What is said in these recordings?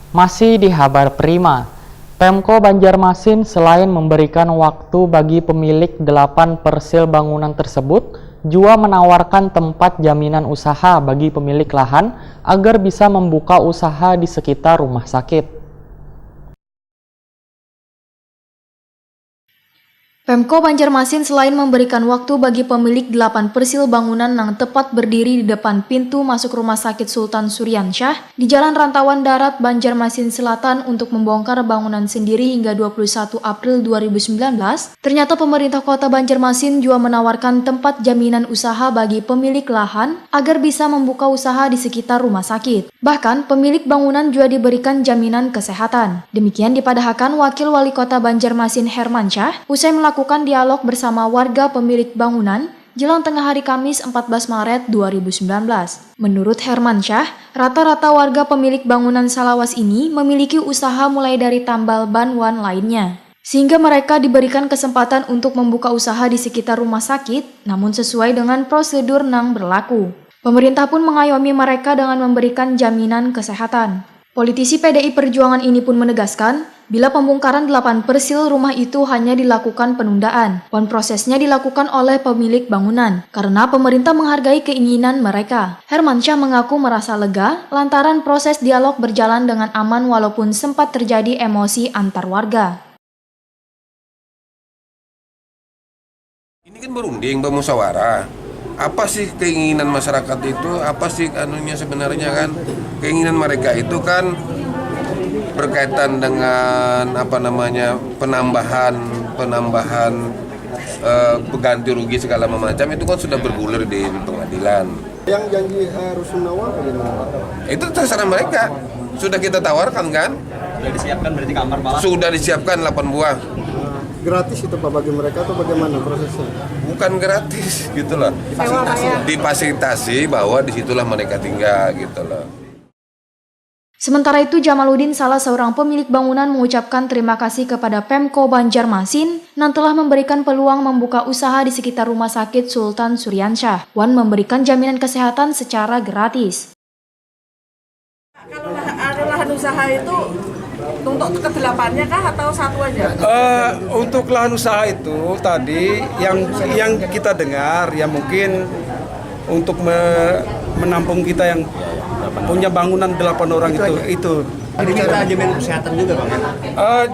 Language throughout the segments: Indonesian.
Masih di Habar Prima, Pemko Banjarmasin selain memberikan waktu bagi pemilik 8 persil bangunan tersebut, juga menawarkan tempat jaminan usaha bagi pemilik lahan agar bisa membuka usaha di sekitar rumah sakit. Pemko Banjarmasin selain memberikan waktu bagi pemilik 8 persil bangunan yang tepat berdiri di depan pintu masuk Rumah Sakit Sultan Suryansyah di Jalan Rantauan Darat Banjarmasin Selatan untuk membongkar bangunan sendiri hingga 21 April 2019, ternyata pemerintah kota Banjarmasin juga menawarkan tempat jaminan usaha bagi pemilik lahan agar bisa membuka usaha di sekitar rumah sakit. Bahkan, pemilik bangunan juga diberikan jaminan kesehatan. Demikian dipadahkan Wakil Wali Kota Banjarmasin Hermansyah usai melakukan dialog bersama warga pemilik bangunan jelang tengah hari Kamis 14 Maret 2019. Menurut Hermansyah, rata-rata warga pemilik bangunan Salawas ini memiliki usaha mulai dari tambal ban wan lainnya, sehingga mereka diberikan kesempatan untuk membuka usaha di sekitar rumah sakit, namun sesuai dengan prosedur yang berlaku. Pemerintah pun mengayomi mereka dengan memberikan jaminan kesehatan. Politisi PDI Perjuangan ini pun menegaskan, bila pembongkaran 8 persil rumah itu hanya dilakukan penundaan, dan prosesnya dilakukan oleh pemilik bangunan, karena pemerintah menghargai keinginan mereka. Hermansyah mengaku merasa lega, lantaran proses dialog berjalan dengan aman walaupun sempat terjadi emosi antar warga. Ini kan berunding, bermusyawarah. Apa sih keinginan masyarakat itu? Apa sih anunya sebenarnya kan? Keinginan mereka itu kan berkaitan dengan penambahan pengganti rugi segala macam itu kan sudah bergulir di pengadilan. Yang janji Rusunawa bagaimana? Itu terserah mereka. Sudah kita tawarkan kan? Sudah disiapkan berarti kamar malah? Sudah disiapkan 8 buah. Gratis itu Pak bagi mereka atau bagaimana prosesnya? Bukan gratis gitu loh. Difasilitasi bahwa disitulah mereka tinggal gitu loh. Sementara itu, Jamaluddin, salah seorang pemilik bangunan, mengucapkan terima kasih kepada Pemko Banjarmasin yang telah memberikan peluang membuka usaha di sekitar Rumah Sakit Sultan Suryansyah, dan memberikan jaminan kesehatan secara gratis. Kalau ada lahan usaha itu untuk ke-8-nya kah atau satu aja? Untuk lahan usaha itu tadi yang kita dengar ya mungkin untuk menampung kita yang punya bangunan 8 orang itu. Jadi kita jaminan kesehatan juga Bang?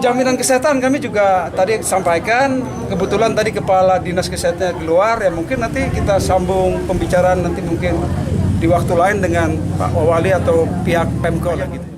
Jaminan kesehatan kami juga tadi sampaikan, kebetulan tadi Kepala Dinas Kesehatan keluar ya mungkin nanti kita sambung pembicaraan nanti mungkin di waktu lain dengan Pak Wali atau pihak Pemko lah gitu.